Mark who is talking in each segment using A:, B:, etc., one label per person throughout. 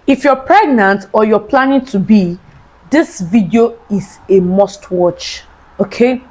A: If you're pregnant or you're planning to be, this video is a must watch. Okay,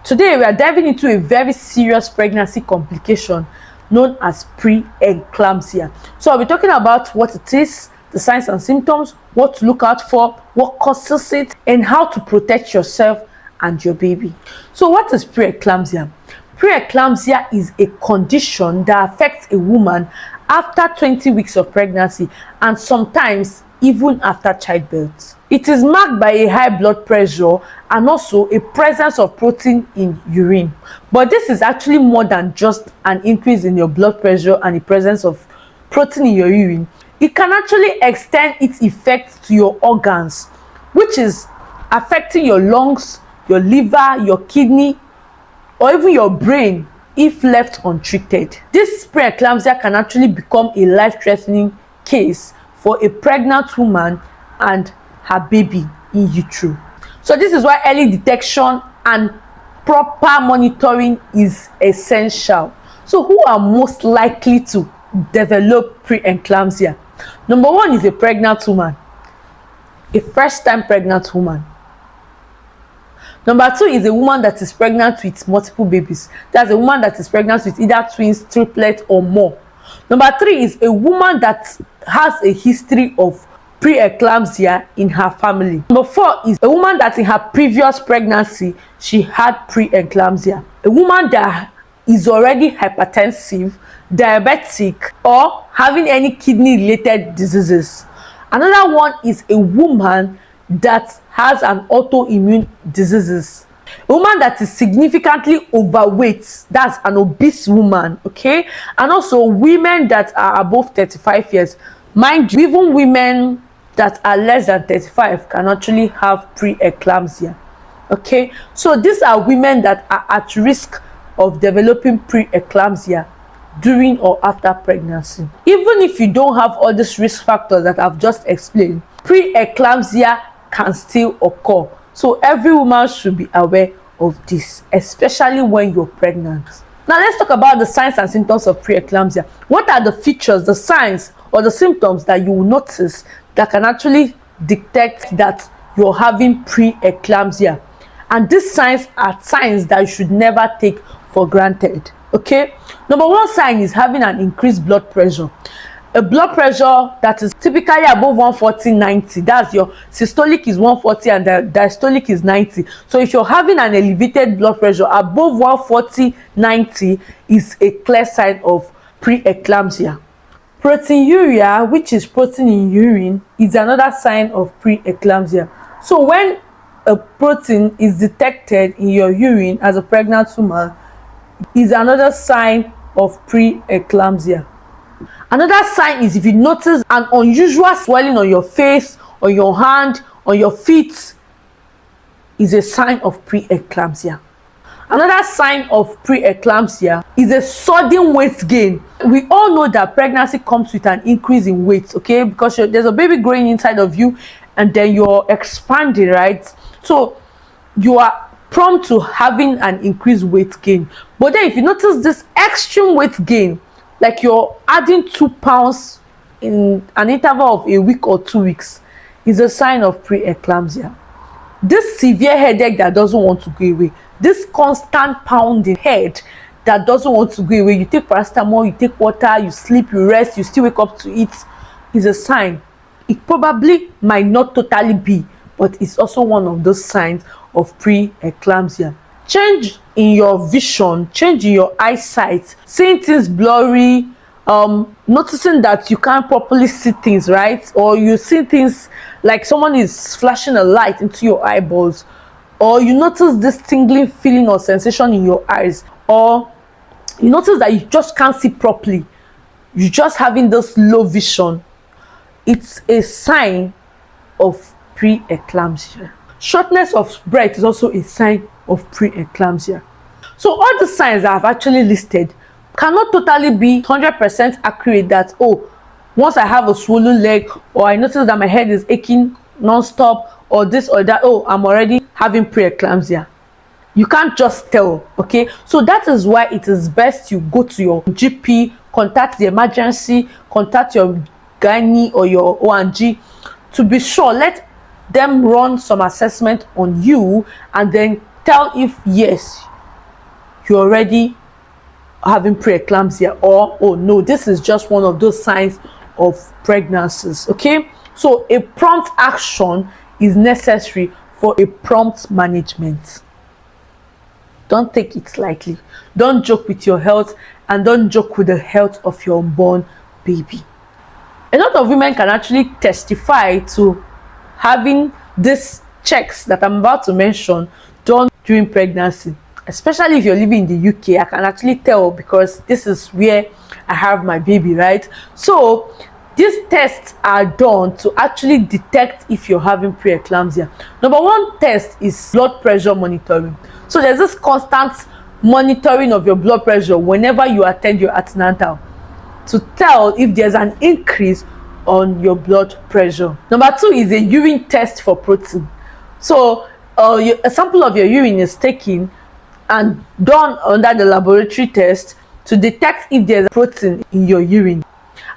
A: today we are diving into a very serious pregnancy complication known as preeclampsia. So I'll be talking about what it is, the signs and symptoms, what to look out for, what causes it, and how to protect yourself and your baby. So what is preeclampsia? Preeclampsia is a condition that affects a woman after 20 weeks of pregnancy and sometimes even after childbirth. It is marked by a high blood pressure and also a presence of protein in urine. But this is actually more than just an increase in your blood pressure and the presence of protein in your urine. It can actually extend its effects to your organs, which is affecting your lungs, your liver, your kidney, or even your brain if left untreated. This preeclampsia can actually become a life-threatening case for a pregnant woman and her baby in utero. So this is why early detection and proper monitoring is essential. So who are most likely to develop preeclampsia? Number one is a pregnant woman, a first-time pregnant woman. Number two is a woman that is pregnant with multiple babies. That's a woman that is pregnant with either twins, triplets, or more. Number three is a woman that has a history of preeclampsia in her family. Number four is a woman that in her previous pregnancy, she had preeclampsia. A woman that is already hypertensive, diabetic, or having any kidney-related diseases. Another one is a woman that has an autoimmune diseases. A woman that is significantly overweight, that's an obese woman, okay? And also women that are above 35 years. Mind you, even women that are less than 35 can actually have preeclampsia, okay? So these are women that are at risk of developing preeclampsia during or after pregnancy. Even if you don't have all these risk factors that I've just explained, preeclampsia can still occur. So every woman should be aware of this, especially when you're pregnant. Now let's talk about the signs and symptoms of preeclampsia. What are the features, the signs, or the symptoms that you will notice that can actually detect that you're having preeclampsia? And these signs are signs that you should never take for granted. Okay, number one sign is having an increased blood pressure. A blood pressure that is typically above 140/90. That's your systolic is 140 and the diastolic is 90. So if you're having an elevated blood pressure above 140/90 is a clear sign of preeclampsia. Proteinuria, which is protein in urine, is another sign of preeclampsia. So when a protein is detected in your urine as a pregnant woman, is another sign of preeclampsia. Another sign is if you notice an unusual swelling on your face, on your hand, on your feet, is a sign of preeclampsia. Another sign of preeclampsia is a sudden weight gain. We all know that pregnancy comes with an increase in weight, okay? Because there's a baby growing inside of you and then you're expanding, right? So you are prone to having an increased weight gain. But then if you notice this extreme weight gain, like you're adding 2 pounds in an interval of a week or 2 weeks, is a sign of preeclampsia. This severe headache that doesn't want to go away, this constant pounding head that doesn't want to go away, you take paracetamol, you take water, you sleep, you rest, you still wake up to eat, is a sign. It probably might not totally be, but it's also one of those signs of preeclampsia. Change in your vision, change in your eyesight, seeing things blurry, noticing that you can't properly see things, right? Or you see things like someone is flashing a light into your eyeballs, or you notice this tingling feeling or sensation in your eyes, or you notice that you just can't see properly, you're just having this low vision. It's a sign of preeclampsia. Shortness of breath is also a sign of preeclampsia. So all the signs that I've actually listed cannot totally be 100% accurate that, oh, once I have a swollen leg, or I notice that my head is aching non-stop, or this or that, oh, I'm already having preeclampsia. You can't just tell, okay? So that is why it is best you go to your GP, contact the emergency, contact your gynae or your O&G to be sure. Let them run some assessment on you and then tell if yes, you're already having preeclampsia, or oh no, this is just one of those signs of pregnancies. Okay, so a prompt action is necessary for a prompt management. Don't take it lightly. Don't joke with your health, and don't joke with the health of your unborn baby. A lot of women can actually testify to having these checks that I'm about to mention done during pregnancy. Especially if you're living in the UK, I can actually tell because this is where I have my baby, right? So these tests are done to actually detect if you're having preeclampsia. Number one test is blood pressure monitoring. So there's this constant monitoring of your blood pressure whenever you attend your antenatal to tell if there's an increase on your blood pressure. Number two is a urine test for protein. So a sample of your urine is taken and done under the laboratory test to detect if there's protein in your urine.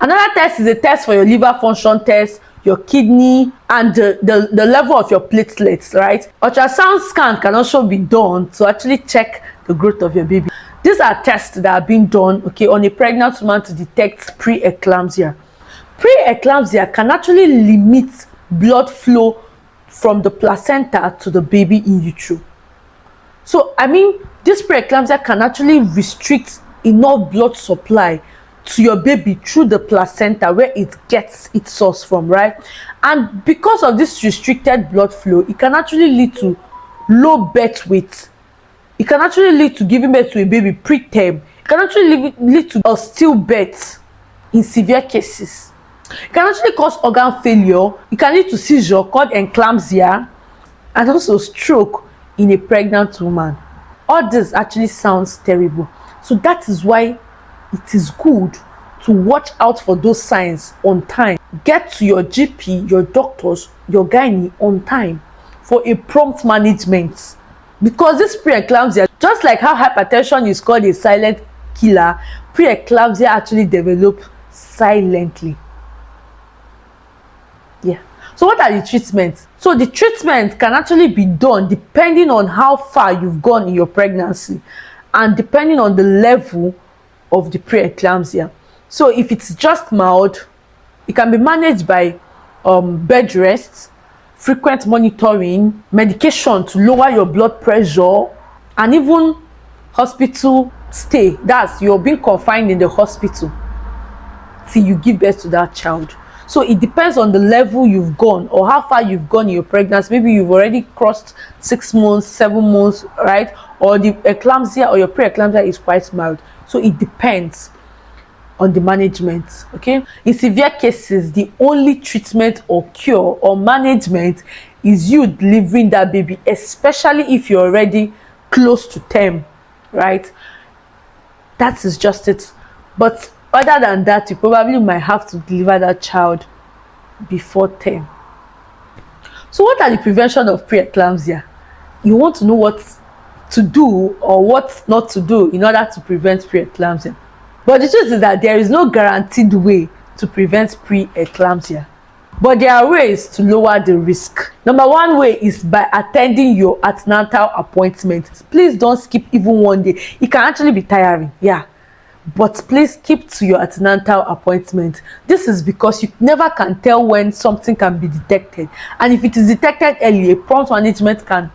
A: Another test is a test for your liver function test, your kidney, and the level of your platelets, right? Ultrasound scan can also be done to actually check the growth of your baby. These are tests that are being done, okay, on a pregnant woman to detect preeclampsia. Preeclampsia can actually limit blood flow from the placenta to the baby in utero. So, I mean, this preeclampsia can actually restrict enough blood supply to your baby through the placenta where it gets its source from, right? And because of this restricted blood flow, it can actually lead to low birth weight. It can actually lead to giving birth to a baby preterm. It can actually lead to a stillbirth in severe cases. It can actually cause organ failure. It can lead to seizure called eclampsia, and also stroke in a pregnant woman. All this actually sounds terrible. So that is why it is good to watch out for those signs on time. Get to your GP, your doctors, your gynae on time for a prompt management. Because this preeclampsia, just like how hypertension is called a silent killer, preeclampsia actually develops silently. Yeah. So what are the treatments? So the treatment can actually be done depending on how far you've gone in your pregnancy and depending on the level of the preeclampsia. So if it's just mild, it can be managed by bed rest, frequent monitoring, medication to lower your blood pressure, and even hospital stay. That's you're being confined in the hospital till you give birth to that child. So it depends on the level you've gone or how far you've gone in your pregnancy. Maybe you've already crossed 6 months, 7 months, right? Or the eclampsia or your preeclampsia is quite mild. So it depends on the management, okay? In severe cases, the only treatment or cure or management is you delivering that baby, especially if you're already close to term, right? That is just it. But other than that, you probably might have to deliver that child before term. So what are the prevention of preeclampsia? You want to know what to do or what not to do in order to prevent preeclampsia. But the truth is that there is no guaranteed way to prevent preeclampsia. But there are ways to lower the risk. Number one way is by attending your antenatal appointment. Please don't skip even one day. It can actually be tiring, yeah. But please keep to your antenatal appointment. This is because you never can tell when something can be detected. And if it is detected early, a prompt management can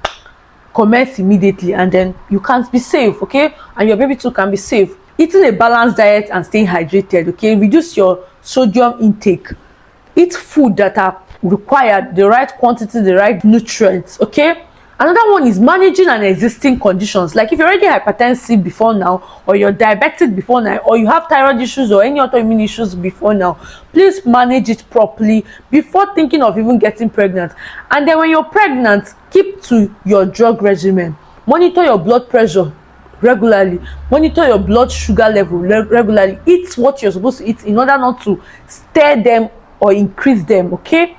A: commence immediately and then you can be safe, okay? And your baby too can be safe. Eating a balanced diet and staying hydrated, okay? Reduce your sodium intake. Eat food that are required, the right quantity, the right nutrients, okay? Another one is managing an existing conditions. Like if you're already hypertensive before now, or you're diabetic before now, or you have thyroid issues or any autoimmune issues before now, please manage it properly before thinking of even getting pregnant. And then when you're pregnant, keep to your drug regimen. Monitor your blood pressure regularly. Monitor your blood sugar level regularly. Eat what you're supposed to eat in order not to stir them or increase them, okay?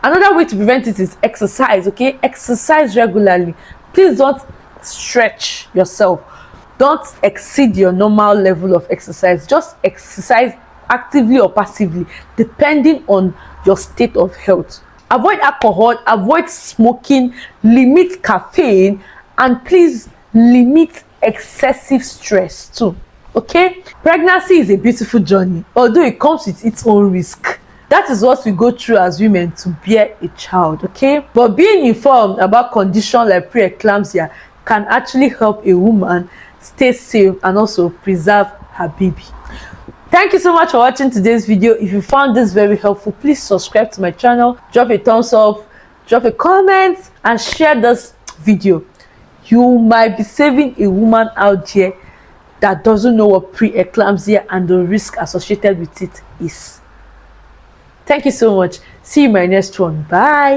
A: Another way to prevent it is exercise, okay? Exercise regularly. Please don't stretch yourself. Don't exceed your normal level of exercise. Just exercise actively or passively depending on your state of health. Avoid alcohol, avoid smoking, limit caffeine, and please limit excessive stress too. Okay, pregnancy is a beautiful journey, although it comes with its own risk. That is what we go through as women to bear a child. Okay, but being informed about conditions like preeclampsia can actually help a woman stay safe and also preserve her baby. Thank you so much for watching today's video. If you found this very helpful, please subscribe to my channel, drop a thumbs up, drop a comment, and share this video. You might be saving a woman out there that doesn't know what preeclampsia and the risk associated with it is. Thank you so much. See you in my next one. Bye.